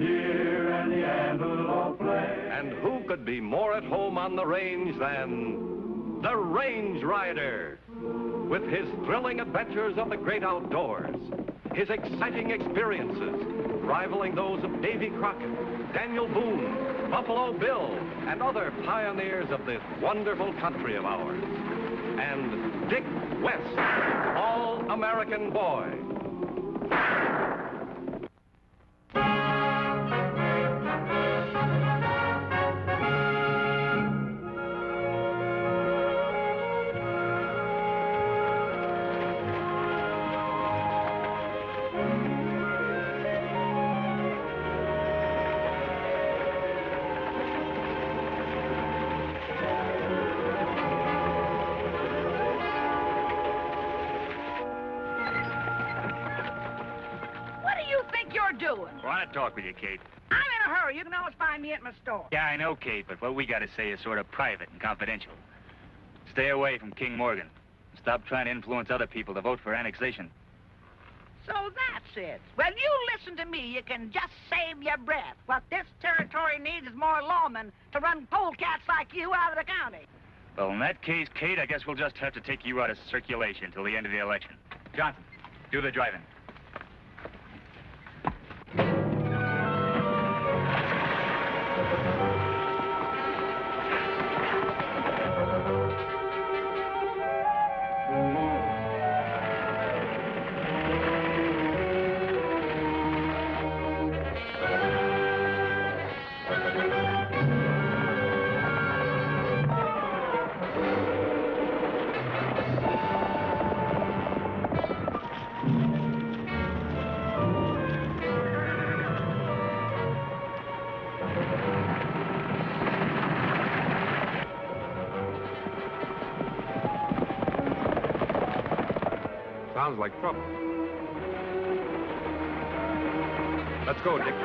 deer and the antelope play. And who could be more at home on the range than the Range Rider? With his thrilling adventures of the great outdoors, his exciting experiences rivaling those of Davy Crockett, Daniel Boone, Buffalo Bill, and other pioneers of this wonderful country of ours. And Dick West, All-American Boy. Talk with you, Kate. I'm in a hurry. You can always find me at my store. Yeah, I know, Kate, but what we got to say is sort of private and confidential. Stay away from King Morgan. Stop trying to influence other people to vote for annexation. So that's it. Well, you listen to me. You can just save your breath. What this territory needs is more lawmen to run polecats like you out of the county. Well, in that case, Kate, I guess we'll just have to take you out of circulation until the end of the election. Johnson, do the driving. Sounds like trouble. Let's go, Dick.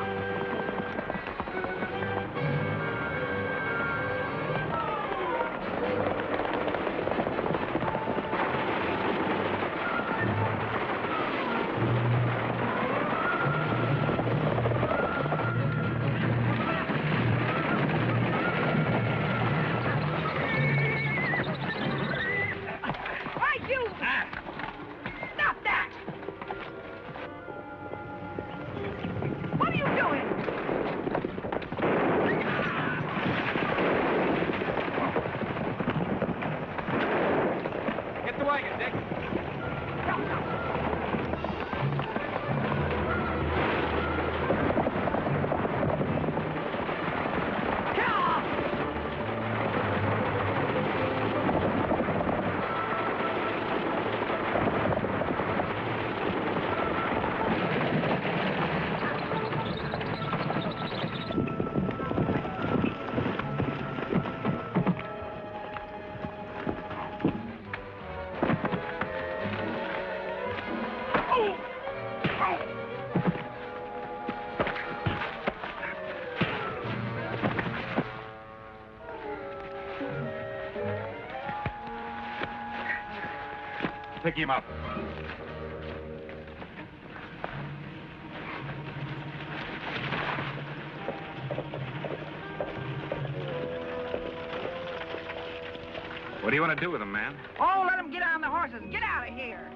Pick him up. What do you want to do with him, man? Oh, let them get on the horses. Get out of here.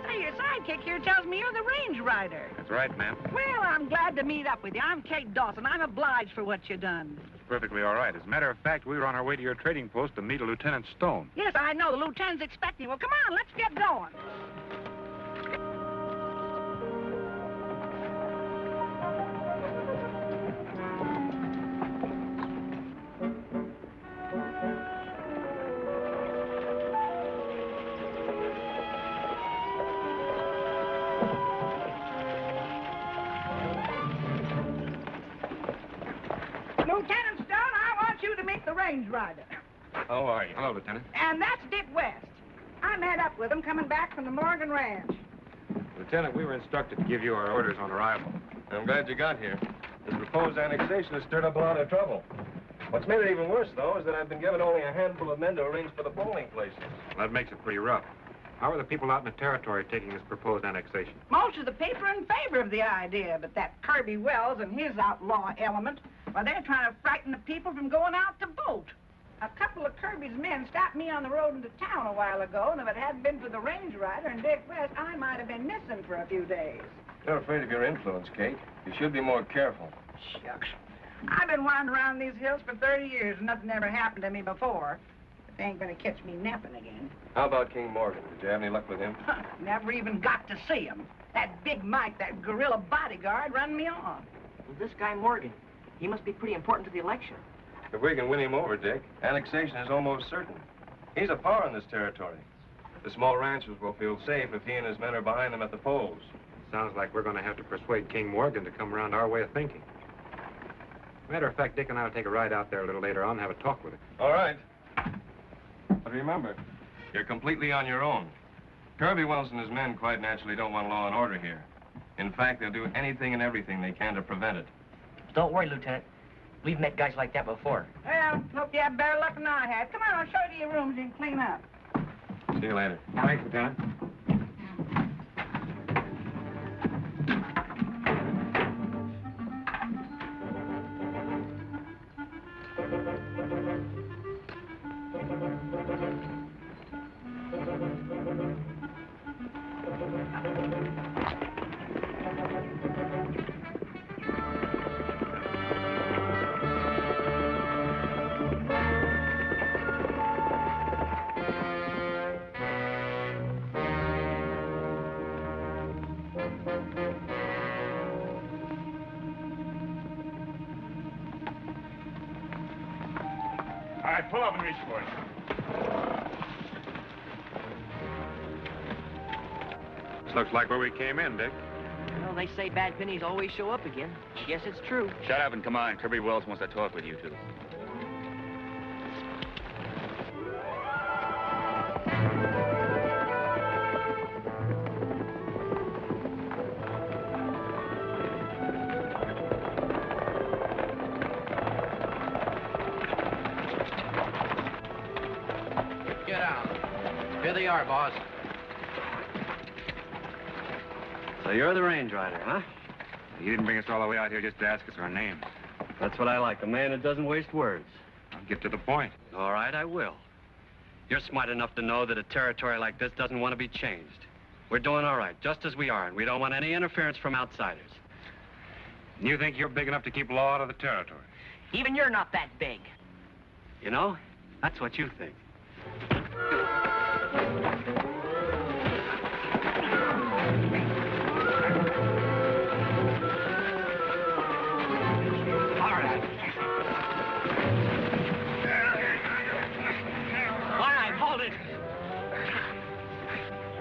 Say, your sidekick here tells me you're the Range Rider. That's right, ma'am. Well, I'm glad to meet up with you. I'm Kate Dawson. I'm obliged for what you done. Perfectly all right. As a matter of fact, we were on our way to your trading post to meet a Lieutenant Stone. Yes, I know. The lieutenant's expecting. Well, come on, let's get going. Lieutenant Stone, I want you to meet the Range Rider. How are you? Hello, Lieutenant. And that's Dick West. I met up with him coming back from the Morgan Ranch. Lieutenant, we were instructed to give you our orders on arrival. I'm glad you got here. This proposed annexation has stirred up a lot of trouble. What's made it even worse, though, is that I've been given only a handful of men to arrange for the polling places. Well, that makes it pretty rough. How are the people out in the territory taking this proposed annexation? Most of the people are in favor of the idea, but that Kirby Wells and his outlaw element, well, they're trying to frighten the people from going out to vote. A couple of Kirby's men stopped me on the road into town a while ago, and if it hadn't been for the range rider and Dick West, I might have been missing for a few days. You're afraid of your influence, Kate. You should be more careful. Shucks. I've been wandering around these hills for 30 years, and nothing ever happened to me before. But they ain't gonna catch me napping again. How about King Morgan? Did you have any luck with him? Never even got to see him. That Big Mike, that guerrilla bodyguard, run me on. Well, this guy Morgan, he must be pretty important to the election. If we can win him over, Dick, annexation is almost certain. He's a power in this territory. The small ranchers will feel safe if he and his men are behind them at the polls. Sounds like we're going to have to persuade King Morgan to come around our way of thinking. Matter of fact, Dick and I will take a ride out there a little later on and have a talk with him. All right. But remember, you're completely on your own. Kirby Wells and his men quite naturally don't want law and order here. In fact, they'll do anything and everything they can to prevent it. Don't worry, Lieutenant. We've met guys like that before. Well, hope you have better luck than I had. Come on, I'll show you your rooms and clean up. See you later. Thanks, Lieutenant. All right, pull up and reach for it. This looks like where we came in, Dick. Well, they say bad pennies always show up again. Guess it's true. Shut up and come on. Kirby Wells wants to talk with you two. Get out. Here they are, boss. So you're the range rider, huh? You didn't bring us all the way out here just to ask us our names. That's what I like, a man that doesn't waste words. I'll get to the point. All right, I will. You're smart enough to know that a territory like this doesn't want to be changed. We're doing all right, just as we are, and we don't want any interference from outsiders. You think you're big enough to keep law out of the territory? Even you're not that big. You know, that's what you think.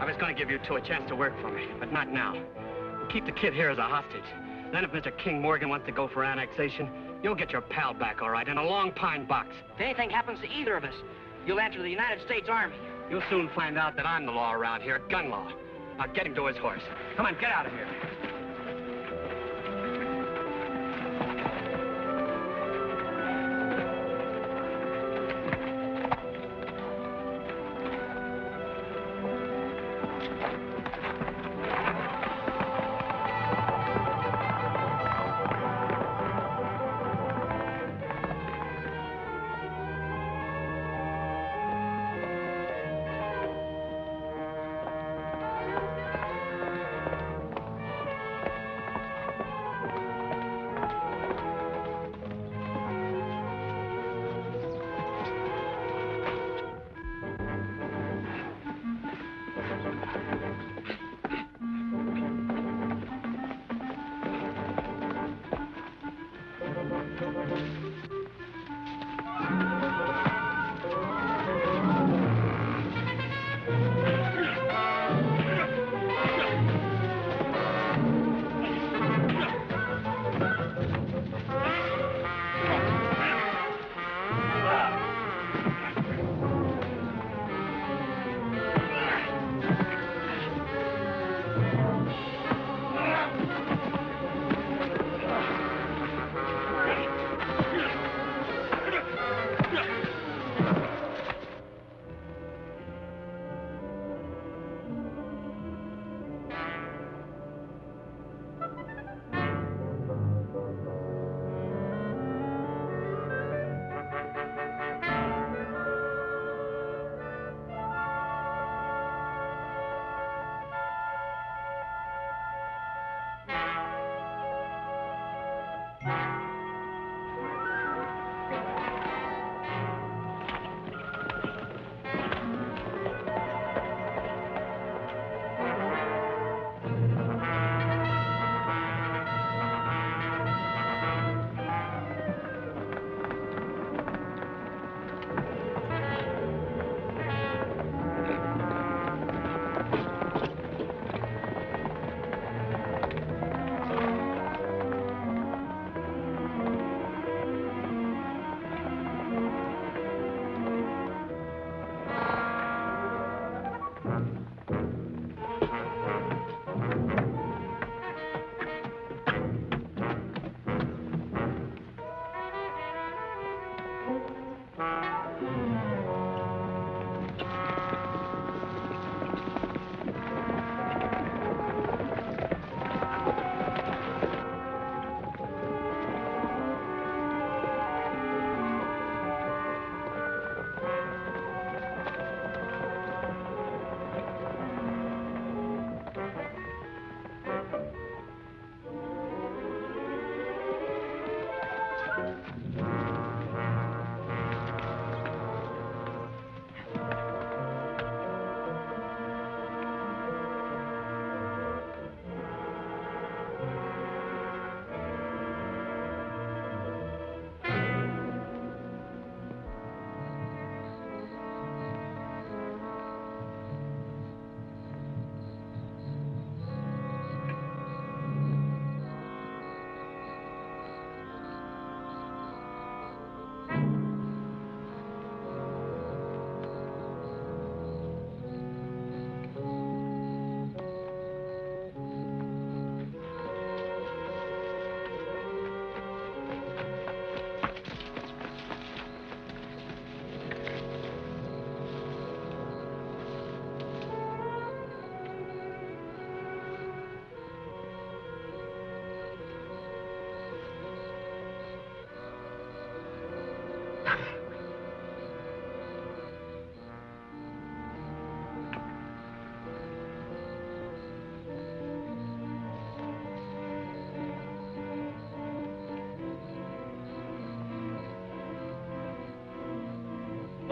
I was going to give you two a chance to work for me, but not now. We'll keep the kid here as a hostage. Then if Mr. King Morgan wants to go for annexation, you'll get your pal back, all right, in a long pine box. If anything happens to either of us, you'll answer the United States Army. You'll soon find out that I'm the law around here, gun law. Now get him to his horse. Come on, get out of here.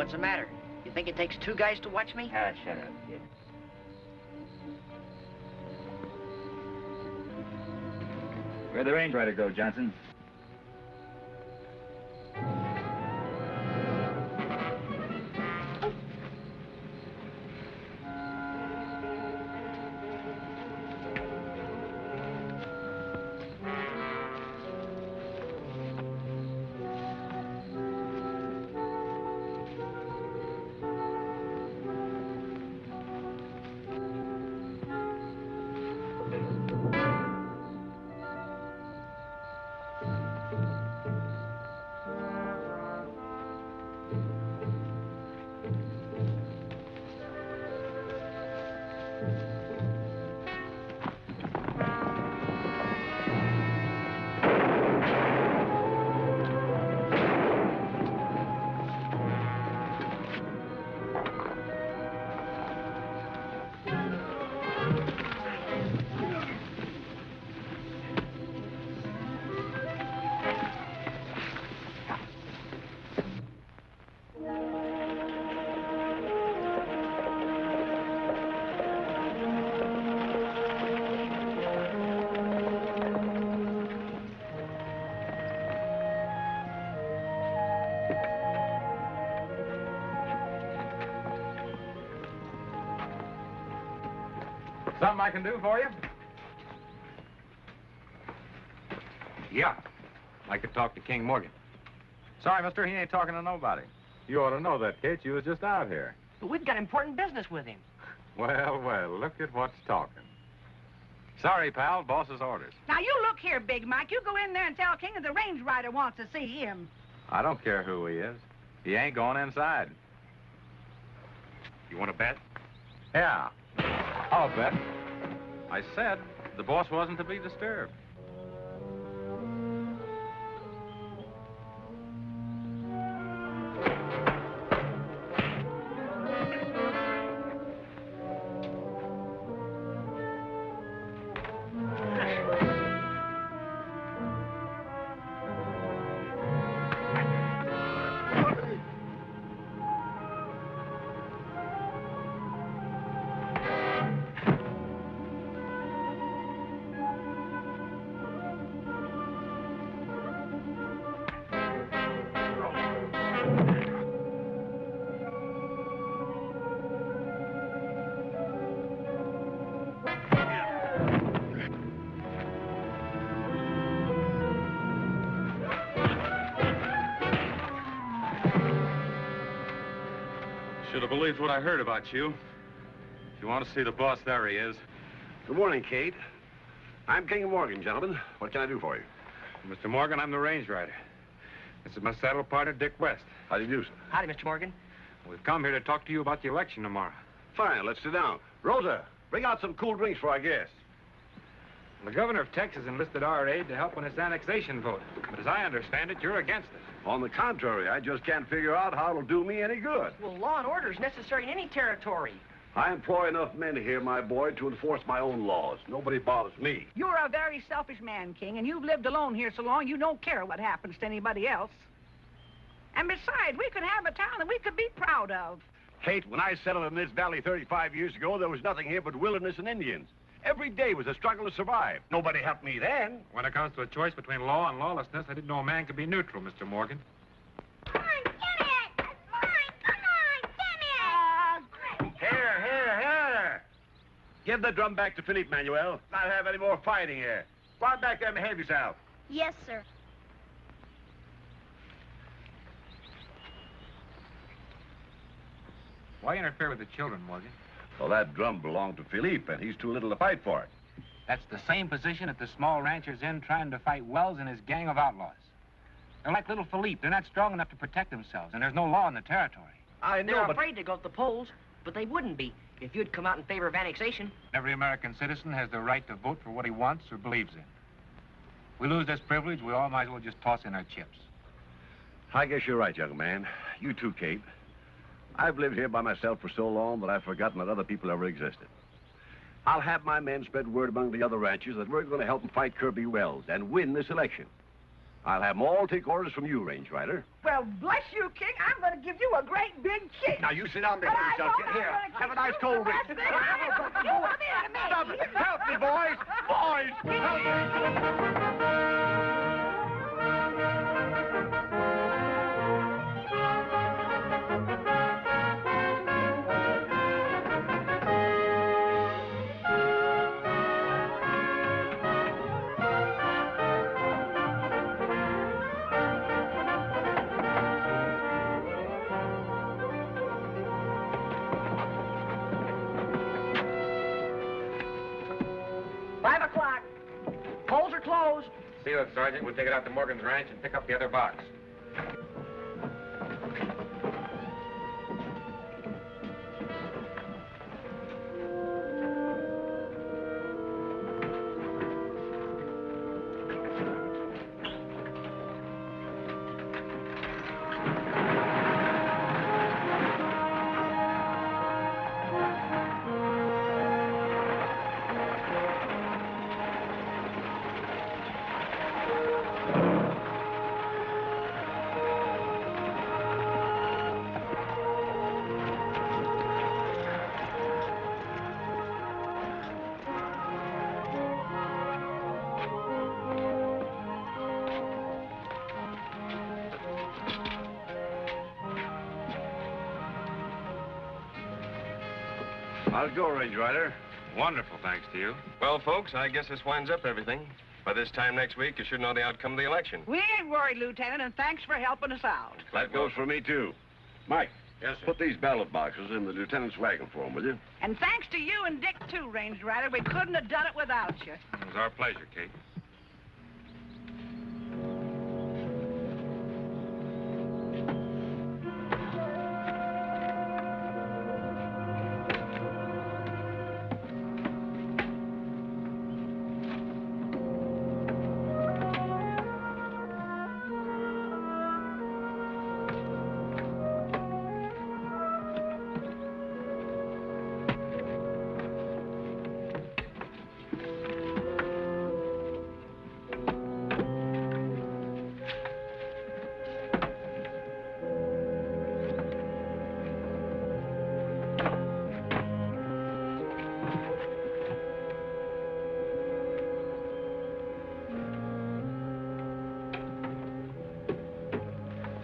What's the matter? You think it takes two guys to watch me? Ah, shut up, kid. Where'd the range rider go, Johnson? Something I can do for you? Yeah. I could talk to King Morgan. Sorry, mister, he ain't talking to nobody. You ought to know that, Kate. You was just out here. But we've got important business with him. Well, well, look at what's talking. Sorry, pal, boss's orders. Now, you look here, Big Mike. You go in there and tell King that the range rider wants to see him. I don't care who he is. He ain't going inside. You want to bet? Yeah. I'll bet. I said the boss wasn't to be disturbed. Should have believed what I heard about you. If you want to see the boss, there he is. Good morning, Kate. I'm King Morgan, gentlemen. What can I do for you? Mr. Morgan, I'm the range rider. This is my saddle partner, Dick West. How do you do, sir? Howdy, Mr. Morgan. We've come here to talk to you about the election tomorrow. Fine, let's sit down. Rosa, bring out some cool drinks for our guests. The governor of Texas enlisted our aid to help on his annexation vote. But as I understand it, you're against it. On the contrary, I just can't figure out how it'll do me any good. Well, law and order is necessary in any territory. I employ enough men here, my boy, to enforce my own laws. Nobody bothers me. You're a very selfish man, King, and you've lived alone here so long you don't care what happens to anybody else. And besides, we could have a town that we could be proud of. Kate, when I settled in this valley 35 years ago, there was nothing here but wilderness and Indians. Every day was a struggle to survive. Nobody helped me then. When it comes to a choice between law and lawlessness, I didn't know a man could be neutral, Mr. Morgan. Come on, get it! That's mine! Come on, get it! Here. Give the drum back to Philippe, Manuel. Not have any more fighting here. Go on back there and behave yourself. Yes, sir. Why interfere with the children, Morgan? Well, that drum belonged to Philippe, and he's too little to fight for it. That's the same position that the small rancher's in trying to fight Wells and his gang of outlaws. They're like little Philippe. They're not strong enough to protect themselves, and there's no law in the territory. I know, They're but... afraid to go to the polls, but they wouldn't be if you'd come out in favor of annexation. Every American citizen has the right to vote for what he wants or believes in. If we lose this privilege, we all might as well just toss in our chips. I guess you're right, young man. You too, Kate. I've lived here by myself for so long that I've forgotten that other people ever existed. I'll have my men spread word among the other ranchers that we're going to help them fight Kirby Wells and win this election. I'll have them all take orders from you, Range Rider. Well, bless you, King. I'm going to give you a great big kick. Now, you sit down there yourself. Get here. Have a nice cold drink. Stop it. Help me, boys. Boys, help me. Polls are closed. Seal it, Sergeant. We'll take it out to Morgan's ranch and pick up the other box. How's it go, Range Rider? Wonderful, thanks to you. Well, folks, I guess this winds up everything. By this time next week, you should know the outcome of the election. We ain't worried, Lieutenant, and thanks for helping us out. That goes for me, too. Mike. Yes, sir. Put these ballot boxes in the lieutenant's wagon for him, will you? And thanks to you and Dick, too, Range Rider. We couldn't have done it without you. It was our pleasure, Kate.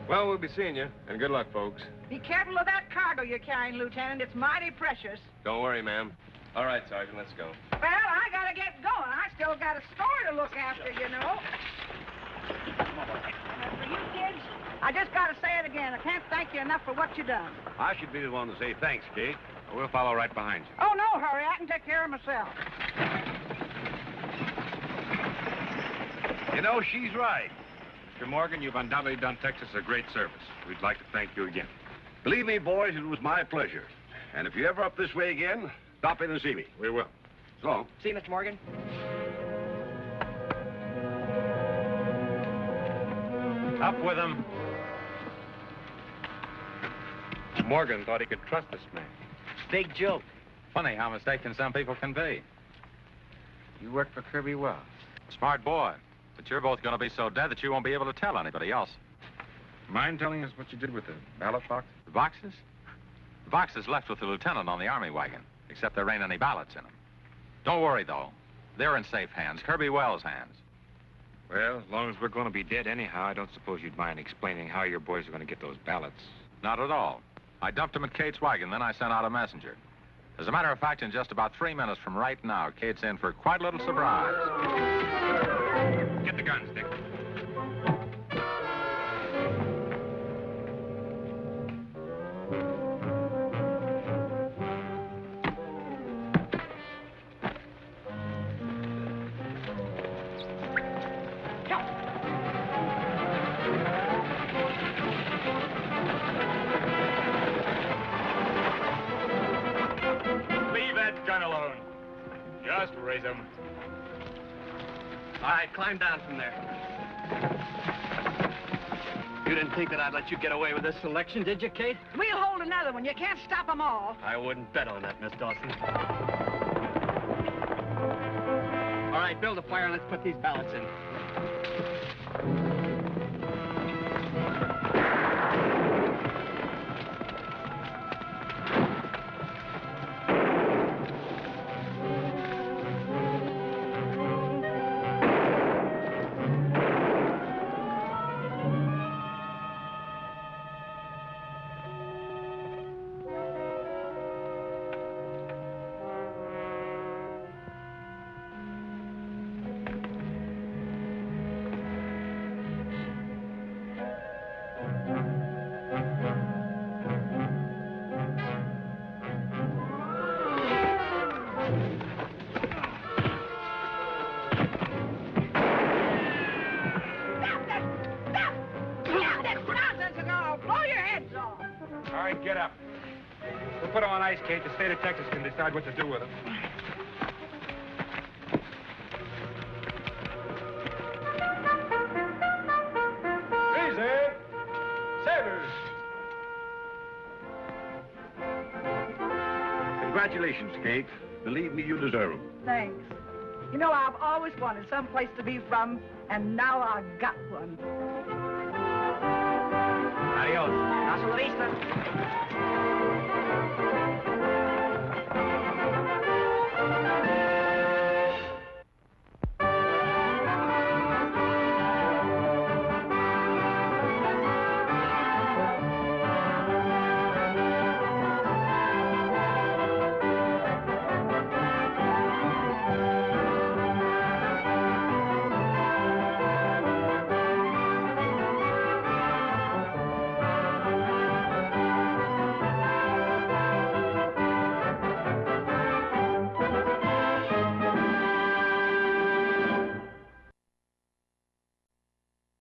Well, we'll be seeing you, and good luck, folks. Be careful of that cargo you're carrying, Lieutenant. It's mighty precious. Don't worry, ma'am. All right, Sergeant, let's go. Well, I gotta get going. I still got a store to look after, you know. For you kids, I just gotta say it again. I can't thank you enough for what you done. I should be the one to say thanks, Kate. We'll follow right behind you. Oh, no hurry. I can take care of myself. You know, she's right. Mr. Morgan, you've undoubtedly done Texas a great service. We'd like to thank you again. Believe me, boys, it was my pleasure. And if you're ever up this way again, stop in and see me. We will. So long. See you, Mr. Morgan. Up with him. Morgan thought he could trust this man. Big joke. Funny how mistaken some people can be. You work for Kirby Wells. Smart boy. But you're both going to be so dead that you won't be able to tell anybody else. Mind telling us what you did with the ballot box? The boxes? The boxes left with the lieutenant on the army wagon, except there ain't any ballots in them. Don't worry, though. They're in safe hands, Kirby Wells' hands. Well, as long as we're going to be dead anyhow, I don't suppose you'd mind explaining how your boys are going to get those ballots. Not at all. I dumped them at Kate's wagon, then I sent out a messenger. As a matter of fact, in just about 3 minutes from right now, Kate's in for quite a little surprise. Get the guns, Dick. Gun alone. Just raise them. All right, climb down from there. You didn't think that I'd let you get away with this election, did you, Kate? We'll hold another one. You can't stop them all. I wouldn't bet on that, Miss Dawson. All right, build a fire and let's put these ballots in. guys, Kate. The state of Texas can decide what to do with them. Reason! Sabers! Congratulations, Kate. Believe me, you deserve them. Thanks. You know, I've always wanted some place to be from, and now I got one. Adios. Hasta la vista.